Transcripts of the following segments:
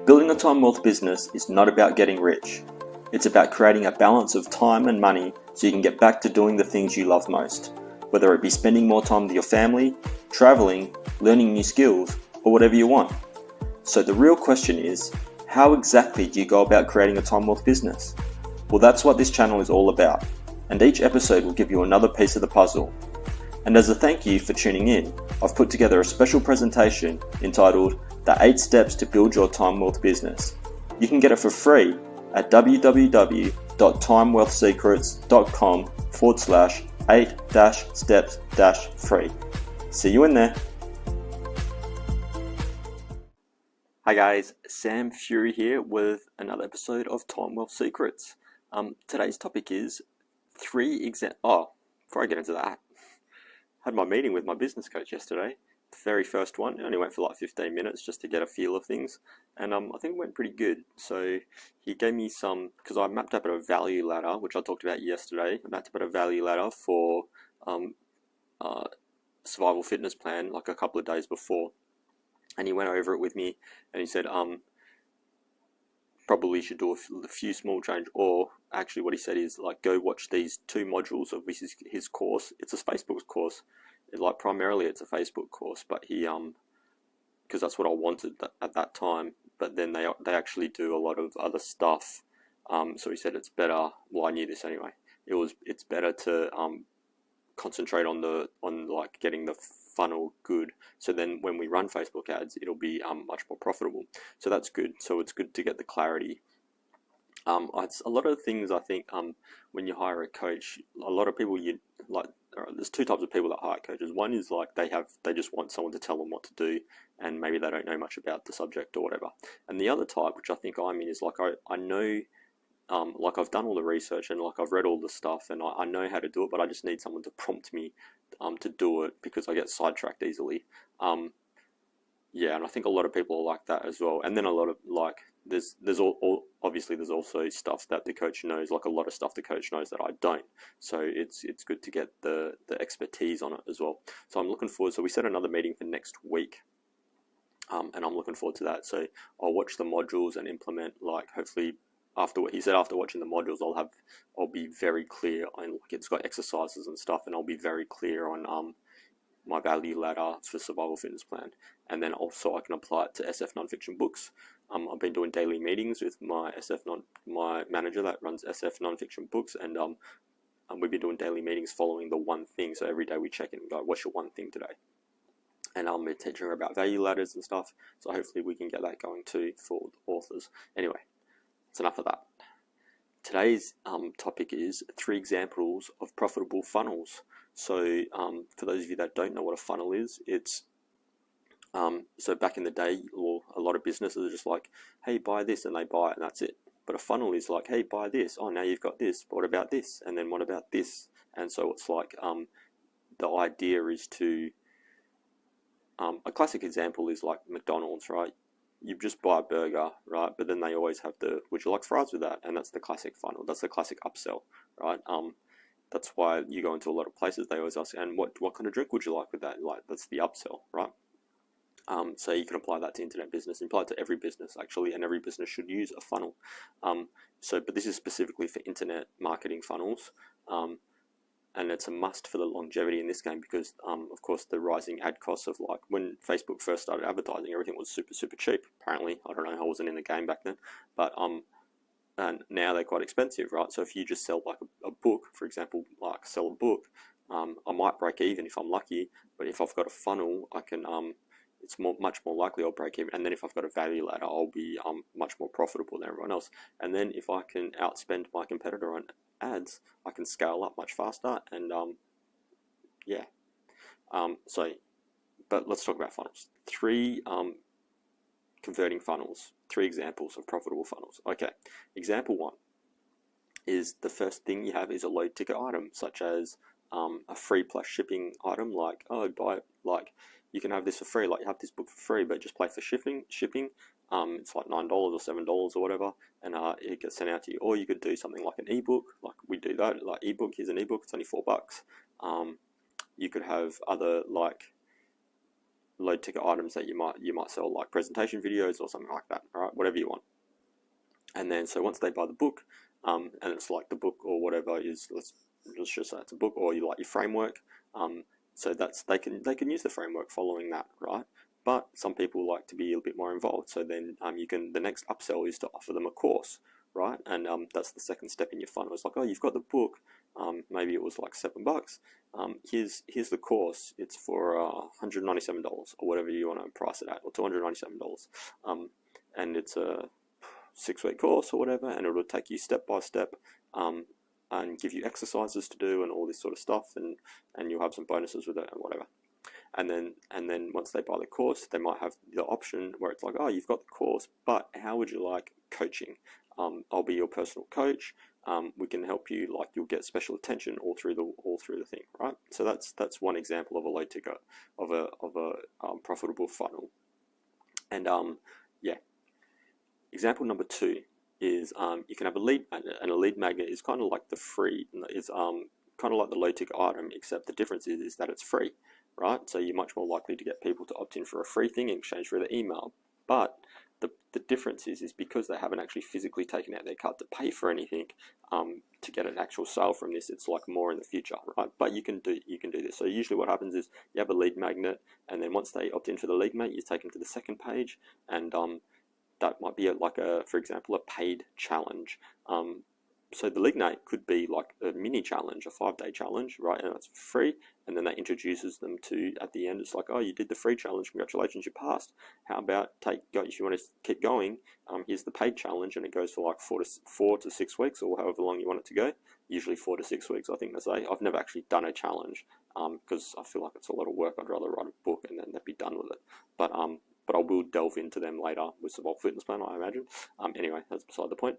Building a time wealth business is not about getting rich. It's about creating a balance of time and money so you can get back to doing the things you love most, whether it be spending more time with your family, traveling, learning new skills, or whatever you want. So the real question is, how exactly do you go about creating a time wealth business? Well, that's what this channel is all about, and each episode will give you another piece of the puzzle. And as a thank you for tuning in, I've put together a special presentation entitled The 8 Steps to Build Your Time Wealth Business. You can get it for free at www.timwealthsecrets.com/8-steps-free. See you in there. Hi guys, Sam Fury here with another episode of Time Wealth Secrets. Today's topic is before I get into that, had my meeting with my business coach yesterday, the very first one. It only went for like 15 minutes just to get a feel of things, and I think it went pretty good. So he gave me because I mapped up a value ladder, which I talked about yesterday. I mapped up a value ladder for survival fitness plan like a couple of days before, and he went over it with me, and he said probably should do a few small change, or actually what he said is like go watch these 2 modules of his course. It's a Facebook course, primarily it's a Facebook course, but he because that's what I wanted at that time, but then they actually do a lot of other stuff, so he said it's better, well I knew this anyway, it's better to concentrate on getting the funnel good, so then when we run Facebook ads it'll be much more profitable. So that's good. So it's good to get the clarity. A lot of things, I think, when you hire a coach, a lot of people there's 2 types of people that hire coaches. One is they just want someone to tell them what to do, and maybe they don't know much about the subject or whatever. And the other type, which I think I'm in, is I know, I've done all the research and I've read all the stuff and I know how to do it, but I just need someone to prompt me to do it because I get sidetracked easily. Yeah, and I think a lot of people are like that as well. And then a lot of there's obviously there's also stuff that the coach knows, a lot of stuff the coach knows that I don't. So it's good to get the expertise on it as well. So I'm looking forward. So we set another meeting for next week. And I'm looking forward to that. So I'll watch the modules and implement, hopefully after what he said, after watching the modules, I'll be very clear on, it's got exercises and stuff, and I'll be very clear on my value ladder for survival fitness plan. And then also I can apply it to SF nonfiction books. I've been doing daily meetings with my manager that runs SF nonfiction books, and we've been doing daily meetings following the one thing. So every day we check in and go, what's your one thing today? And I'll be teaching her about value ladders and stuff. So hopefully we can get that going too for authors. Anyway, that's enough of that. Today's topic is 3 examples of profitable funnels. So for those of you that don't know what a funnel is, it's so back in the day, or a lot of businesses are just like, hey, buy this, and they buy it and that's it. But a funnel is like, hey, buy this. Oh, now you've got this. But what about this? And then what about this? And so it's the idea is to a classic example is like McDonald's, right? You just buy a burger, right? But then they always have would you like fries with that? And that's the classic funnel. That's the classic upsell, right? That's why you go into a lot of places, they always ask, and what kind of drink would you like with that? That's the upsell, right? So you can apply that to internet business, apply it to every business actually, and every business should use a funnel. But this is specifically for internet marketing funnels. And it's a must for the longevity in this game because, of course, the rising ad costs of when Facebook first started advertising, everything was super, super cheap. Apparently, I don't know, I wasn't in the game back then, but and now they're quite expensive, right? So if you just sell a book, for example, sell a book, I might break even if I'm lucky, but if I've got a funnel, I can it's much more likely I'll break even. And then if I've got a value ladder, I'll be much more profitable than everyone else. And then if I can outspend my competitor on ads, I can scale up much faster. And but let's talk about funnels. 3 converting funnels, 3 examples of profitable funnels. Okay, example 1 is the first thing you have is a low ticket item, such as a free plus shipping item, buy it, you can have this for free, you have this book for free, but just pay for shipping. It's like $9 or $7 or whatever, and it gets sent out to you. Or you could do something like an ebook, like we do that, ebook, here's an ebook, it's only $4. You could have other low ticket items that you might sell, like presentation videos or something like that, all right, whatever you want. And then so once they buy the book, and it's like the book or whatever is, let's just say it's a book, or you like your framework, so that's they can use the framework following that, right? But some people like to be a little bit more involved, so then you can, the next upsell is to offer them a course, right? And that's the second step in your funnel. It's like, oh, you've got the book, maybe it was like $7. Here's the course. It's for $197 or whatever you want to price it at, or $297. And it's a 6-week course or whatever, and it'll take you step by step, and give you exercises to do and all this sort of stuff, and you'll have some bonuses with it and whatever. And then once they buy the course, they might have the option where it's like, oh, you've got the course, but how would you like coaching? I'll be your personal coach. We can help you, like you'll get special attention all through the thing, right? So that's one example of a low ticket, of a profitable funnel. And yeah. Example number 2 is you can have a lead magnet, and a lead magnet is kind of like the free, is kind of like the low ticket item, except the difference is that it's free, right? So you're much more likely to get people to opt in for a free thing in exchange for their email. But the difference is because they haven't actually physically taken out their card to pay for anything, to get an actual sale from this, it's like more in the future, right? But you can do this. So usually what happens is you have a lead magnet, and then once they opt in for the lead magnet, you take them to the second page, and that might be for example, a paid challenge. So the lead magnet could be like a mini challenge, a 5-day challenge, right? And it's free. And then that introduces them to, at the end, it's like, oh, you did the free challenge, congratulations, you passed. How about if you want to keep going, here's the paid challenge, and it goes for like 4 to 6 weeks, or however long you want it to go. Usually 4 to 6 weeks, I think they say. I've never actually done a challenge, because I feel like it's a lot of work. I'd rather write a book and then they'd be done with it. But I will delve into them later with some bulk fitness plan, I imagine. Anyway, that's beside the point.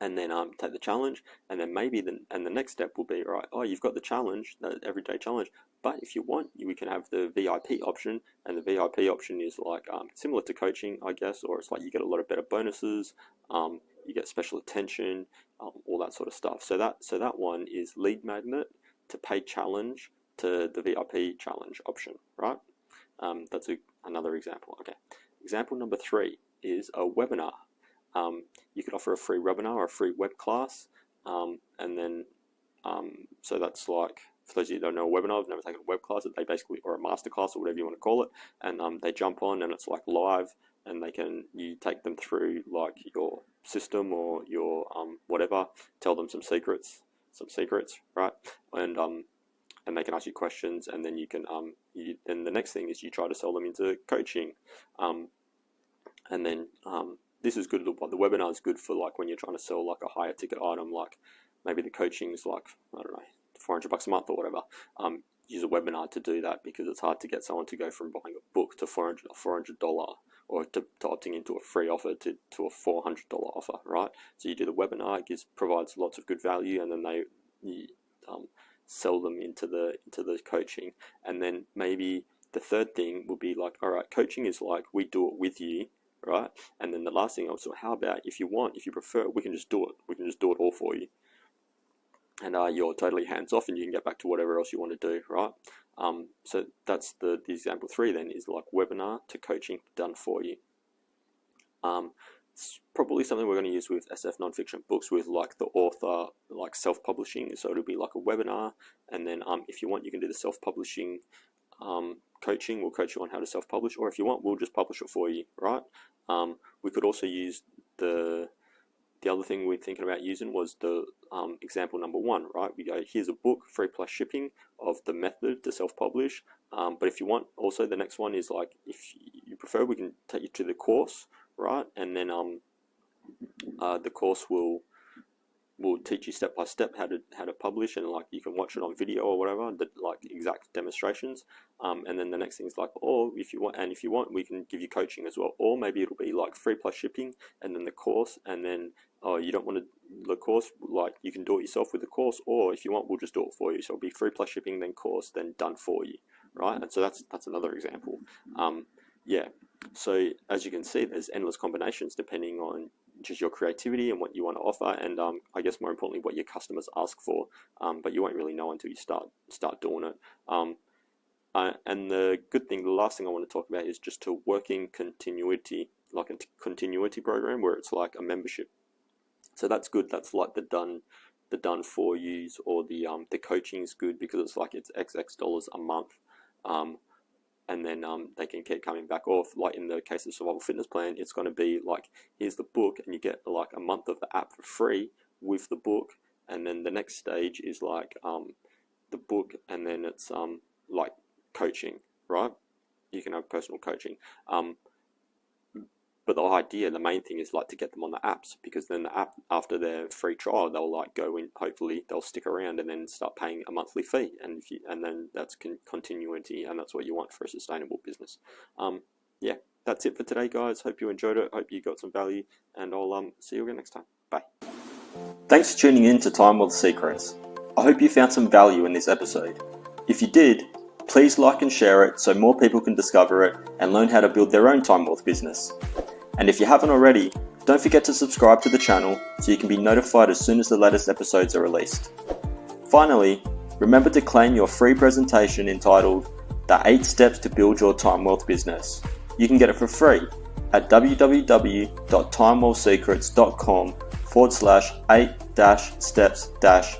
And then take the challenge, and then maybe the next step will be, right, oh, you've got the challenge, the everyday challenge, but if you want, we can have the VIP option, and the VIP option is like similar to coaching, I guess, or it's like you get a lot of better bonuses, you get special attention, all that sort of stuff. So that one is lead magnet to paid challenge to the VIP challenge option, right? That's another example. Okay, example number 3 is a webinar. You could offer a free webinar or a free web class, and then so that's like, for those of you who don't know, a webinar, I've never taken a web class, they basically, or a masterclass or whatever you want to call it, and they jump on and it's like live, and you take them through like your system or your whatever, tell them some secrets, right? And they can ask you questions, and then you can then the next thing is you try to sell them into coaching, and then this is good. The webinar is good for like when you're trying to sell like a higher ticket item, like maybe the coaching is like, I don't know, $400 a month or whatever. Use a webinar to do that, because it's hard to get someone to go from buying a book to $400 or to opting into a free offer to a $400 offer, right? So you do the webinar, it provides lots of good value, and then you sell them into the coaching. And then maybe the third thing will be like, all right, coaching is like we do it with you, right? And then the last thing also, how about if you prefer, we can just do it. We can just do it all for you, and you're totally hands off, and you can get back to whatever else you want to do, right? So that's the example 3 then, is like webinar to coaching done for you. It's probably something we're going to use with SF Nonfiction Books, with like the author, like self-publishing. So it'll be like a webinar, and then if you want, you can do the self-publishing coaching. We'll coach you on how to self-publish, or if you want, we'll just publish it for you, right? We could also use the other thing we're thinking about using was the example number 1, right? We go, here's a book, free plus shipping, of the method to self-publish. But if you want, also the next one is like, if you prefer, we can take you to the course, right? And then the course will teach you step by step how to publish, and like you can watch it on video or whatever, like exact demonstrations. And then the next thing is like, or if you want, we can give you coaching as well. Or maybe it'll be like free plus shipping, and then the course, and then you don't want the course, like you can do it yourself with the course, or if you want, we'll just do it for you. So it'll be free plus shipping, then course, then done for you, right? And so that's another example. Yeah. So as you can see, there's endless combinations depending on just your creativity and what you want to offer, and I guess more importantly, what your customers ask for. But you won't really know until you start doing it. And the good thing, the last thing I want to talk about is just to working continuity, like a continuity program where it's like a membership. So that's good. That's like the done for yous, or the coaching is good because it's like it's XX dollars a month, and then they can keep coming back off. Like in the case of Survival Fitness Plan, it's going to be like, here's the book, and you get like a month of the app for free with the book, and then the next stage is like the book, and then it's like coaching, right? You can have personal coaching. But the idea, the main thing is like to get them on the apps, because then the app, after their free trial, they'll like go in, hopefully they'll stick around and then start paying a monthly fee, and then that's continuity, and that's what you want for a sustainable business. Yeah, that's it for today, guys. Hope you enjoyed it. Hope you got some value, and I'll see you again next time. Bye. Thanks for tuning in to Time Wealth Secrets. I hope you found some value in this episode. If you did, please like and share it so more people can discover it and learn how to build their own time wealth business. And if you haven't already, don't forget to subscribe to the channel so you can be notified as soon as the latest episodes are released. Finally, remember to claim your free presentation entitled The 8 Steps to Build Your Time Wealth Business. You can get it for free at www.timewealthsecrets.com/8-steps-